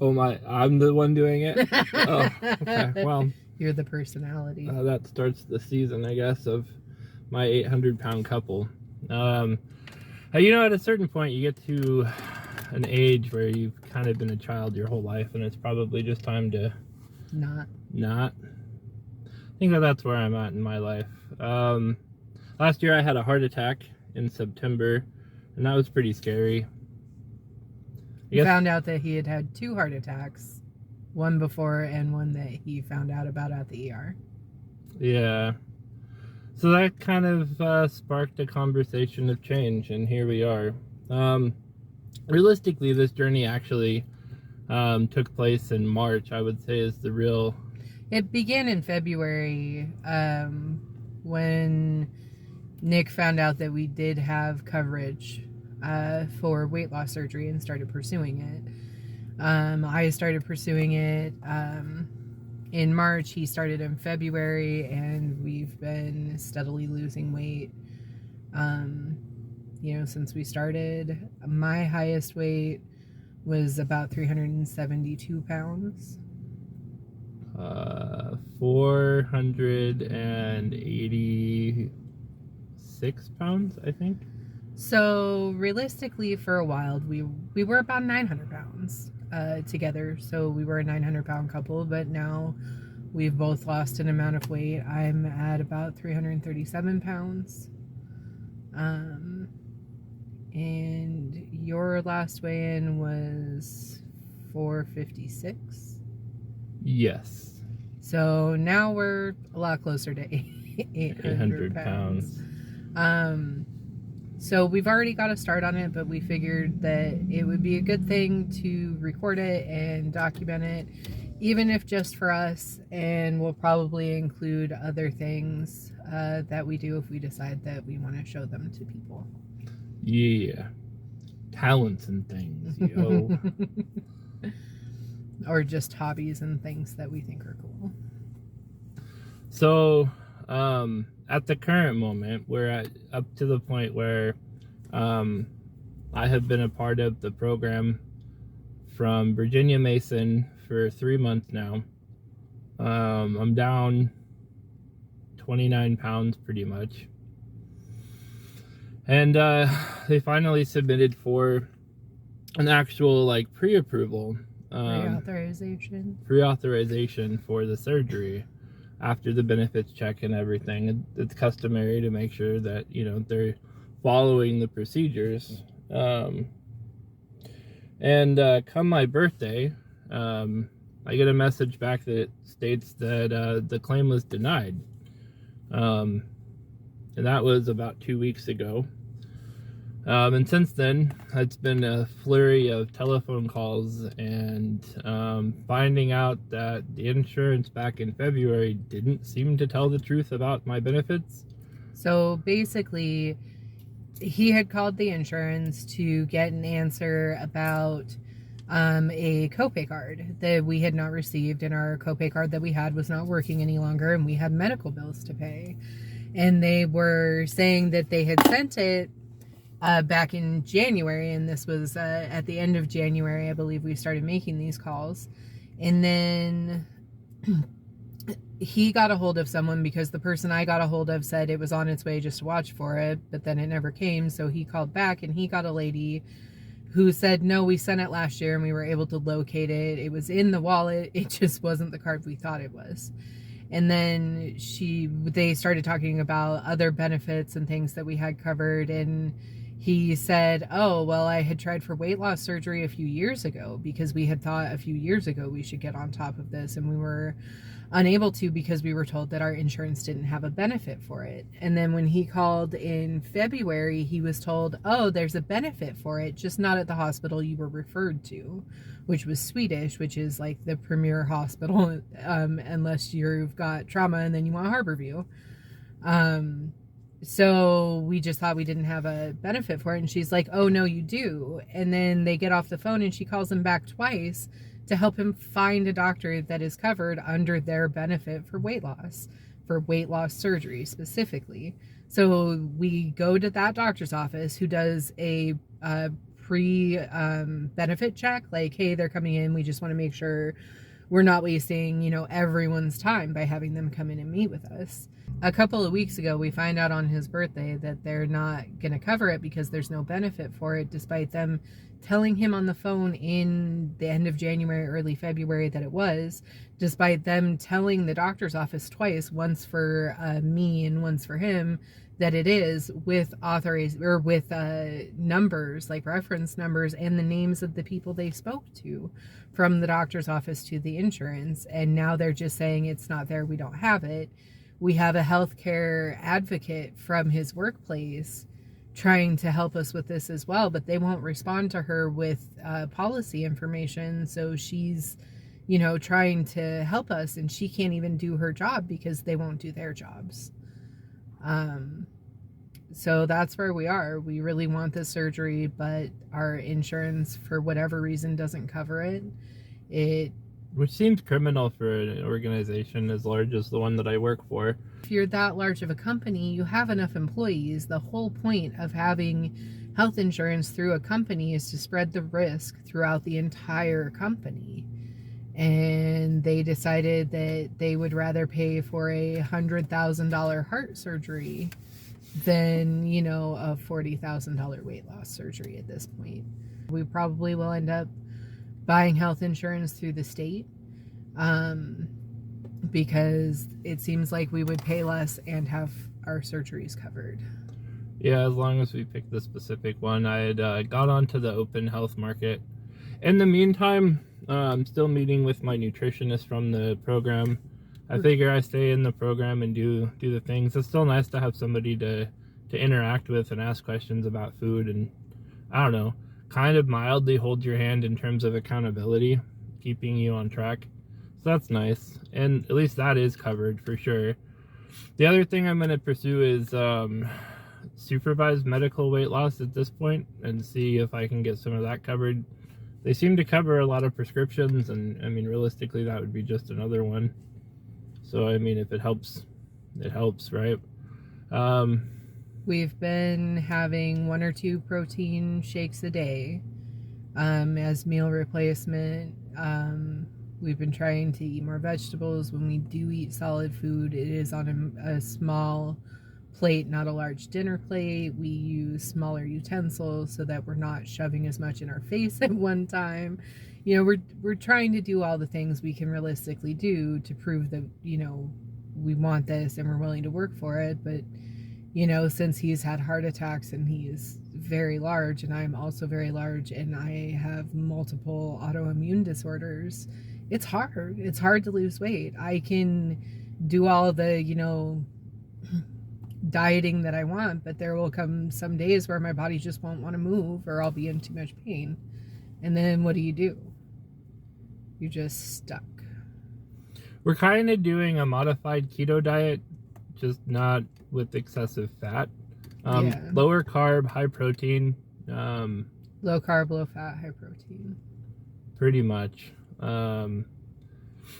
Oh I'm the one doing it? Oh, okay. Well, you're the personality. That starts the season, I guess, of my 800-pound couple. At a certain point, you get to an age where you've kind of been a child your whole life, and it's probably just time to not. I think that's where I'm at in my life. Last year I had a heart attack in September, and that was pretty scary. He found out that he had had 2 heart attacks, one before and one that he found out about at the ER. Yeah. So that kind of sparked a conversation of change, and here we are. Realistically, this journey actually took place in March, I would say, is the real... It began in February when Nick found out that we did have coverage for weight loss surgery and started pursuing it. I started pursuing it in March. He started in February, and we've been steadily losing weight since we started. My highest weight was about 372 pounds. 486 pounds, I think. So realistically, for a while, we were about 900 pounds together. So we were a 900-pound couple, but now we've both lost an amount of weight. I'm at about 337 pounds. And your last weigh-in was 456? Yes. So now we're a lot closer to 800 pounds. So we've already got a start on it, but we figured that it would be a good thing to record it and document it, even if just for us, and we'll probably include other things that we do if we decide that we want to show them to people. Yeah. Talents and things, yo. Or just hobbies and things that we think are cool. So, at the current moment, we're up to the point where I have been a part of the program from Virginia Mason for 3 months now. I'm down 29 pounds pretty much. And they finally submitted for an actual pre-approval. Pre-authorization for the surgery after the benefits check and everything. It's customary to make sure that they're following the procedures. And come my birthday, I get a message back that states that the claim was denied, and that was about 2 weeks ago. And since then, it's been a flurry of telephone calls and finding out that the insurance back in February didn't seem to tell the truth about my benefits. So basically, he had called the insurance to get an answer about a copay card that we had not received, and our copay card that we had was not working any longer, and we had medical bills to pay. And they were saying that they had sent it back in January, and this was at the end of January, I believe we started making these calls. And then he got a hold of someone, because the person I got a hold of said it was on its way just to watch for it, but then it never came. So he called back, and he got a lady who said, no, we sent it last year and we were able to locate it. It was in the wallet. It just wasn't the card we thought it was. And then they started talking about other benefits and things that we had covered, and he said, oh, well, I had tried for weight loss surgery a few years ago, because we had thought a few years ago we should get on top of this, and we were unable to because we were told that our insurance didn't have a benefit for it. And then when he called in February, he was told, oh, there's a benefit for it, just not at the hospital you were referred to, which was Swedish, which is like the premier hospital, unless you've got trauma and then you want Harborview. So we just thought we didn't have a benefit for it. And she's like, oh, no, you do. And then they get off the phone, and she calls him back twice to help him find a doctor that is covered under their benefit for weight loss surgery specifically. So we go to that doctor's office, who does a benefit check, like, hey, they're coming in, we just want to make sure we're not wasting, everyone's time by having them come in and meet with us. A couple of weeks ago, we find out on his birthday that they're not going to cover it because there's no benefit for it, despite them telling him on the phone in the end of January, early February that it was, despite them telling the doctor's office twice, once for me and once for him, that it is, with numbers, like reference numbers and the names of the people they spoke to from the doctor's office to the insurance. And now they're just saying it's not there, we don't have it. We have a healthcare advocate from his workplace trying to help us with this as well, but they won't respond to her with policy information. So she's, trying to help us, and she can't even do her job because they won't do their jobs. So that's where we are. We really want this surgery, but our insurance, for whatever reason, doesn't cover it. Which seems criminal for an organization as large as the one that I work for. If you're that large of a company, you have enough employees. The whole point of having health insurance through a company is to spread the risk throughout the entire company. And they decided that they would rather pay for a $100,000 heart surgery than, a $40,000 weight loss surgery at this point. We probably will end up buying health insurance through the state because it seems like we would pay less and have our surgeries covered. Yeah, as long as we pick the specific one. I had got onto the open health market. In the meantime, I'm still meeting with my nutritionist from the program. I figure I stay in the program and do the things. It's still nice to have somebody to interact with and ask questions about food, and I don't know, kind of mildly hold your hand in terms of accountability, keeping you on track. So that's nice, and at least that is covered for sure. The other thing I'm going to pursue is supervised medical weight loss at this point, and see if I can get some of that covered. They seem to cover a lot of prescriptions, and I mean, realistically, that would be just another one. So I mean, if it helps, it helps, right? We've been having 1 or 2 protein shakes a day as meal replacement. We've been trying to eat more vegetables. When we do eat solid food, it is on a small plate, not a large dinner plate. We use smaller utensils so that we're not shoving as much in our face at one time. We're trying to do all the things we can realistically do to prove that, we want this and we're willing to work for it. But since he's had heart attacks and he is very large, and I'm also very large, and I have multiple autoimmune disorders, it's hard. It's hard to lose weight. I can do all the, dieting that I want, but there will come some days where my body just won't want to move, or I'll be in too much pain. And then what do? You're just stuck. We're kind of doing a modified keto diet, just not with excessive fat. Lower carb, high protein. Low carb, low fat, high protein. Pretty much. And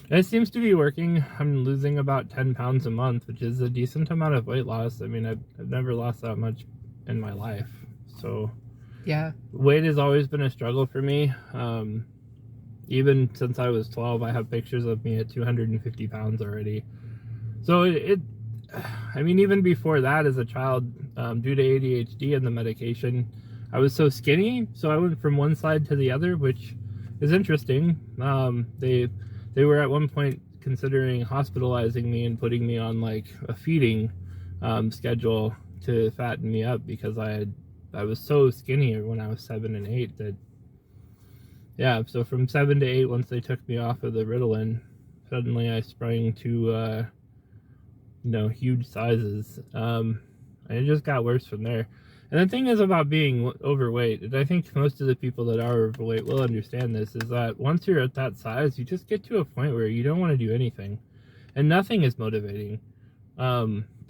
it seems to be working. I'm losing about 10 pounds a month, which is a decent amount of weight loss. I mean, I've never lost that much in my life. So yeah, weight has always been a struggle for me. Even since I was 12, I have pictures of me at 250 pounds already. So I mean, even before that, as a child, due to ADHD and the medication, I was so skinny. So I went from one side to the other, which is interesting. They were at one point considering hospitalizing me and putting me on like a feeding schedule to fatten me up, because I was so skinny when I was 7 and 8 that, yeah, so from 7 to 8, once they took me off of the Ritalin, suddenly I sprang to huge sizes, and it just got worse from there. And the thing is about being overweight, and I think most of the people that are overweight will understand this, is that once you're at that size, you just get to a point where you don't want to do anything, and nothing is motivating.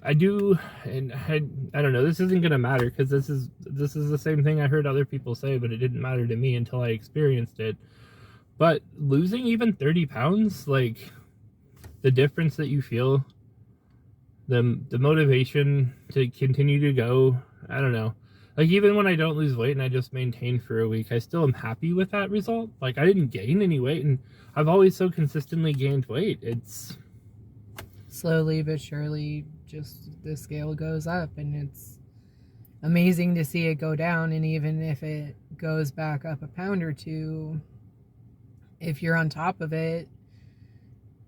I don't know, this isn't going to matter, because this is the same thing I heard other people say, but it didn't matter to me until I experienced it. But losing even 30 pounds, like, the difference that you feel, the motivation to continue to go, I don't know. Like, even when I don't lose weight and I just maintain for a week, I still am happy with that result. Like, I didn't gain any weight, and I've always so consistently gained weight. It's slowly but surely, just the scale goes up, and it's amazing to see it go down. And even if it goes back up a pound or two, if you're on top of it,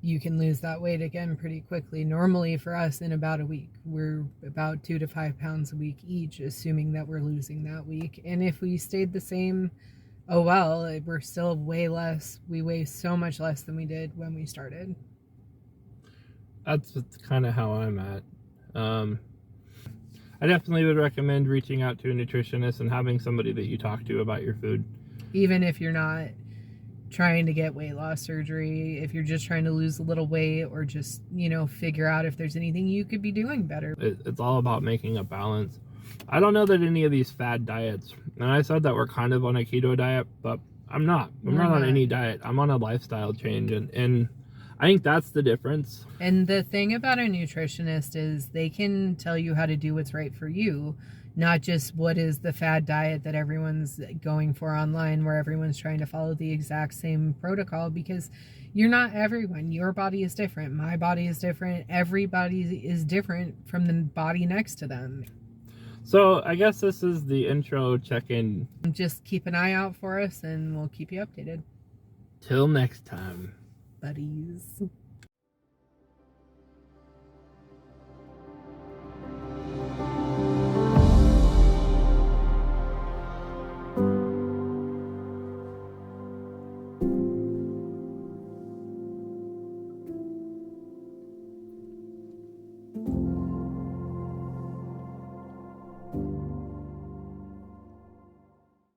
you can lose that weight again pretty quickly. Normally for us, in about a week, we're about 2 to 5 pounds a week each, assuming that we're losing that week. And if we stayed the same, oh well, we're still way less. We weigh so much less than we did when we started. That's kind of how I'm at. I definitely would recommend reaching out to a nutritionist and having somebody that you talk to about your food. Even if you're not trying to get weight loss surgery, if you're just trying to lose a little weight, or just, figure out if there's anything you could be doing better. It's all about making a balance. I don't know that any of these fad diets, and I said that we're kind of on a keto diet, but I'm not. I'm not on any diet. I'm on a lifestyle change, and I think that's the difference. And the thing about a nutritionist is they can tell you how to do what's right for you, not just what is the fad diet that everyone's going for online, where everyone's trying to follow the exact same protocol, because you're not everyone. Your body is different. My body is different. Everybody is different from the body next to them. So I guess this is the intro check-in. Just keep an eye out for us, and we'll keep you updated. Till next time, buddies.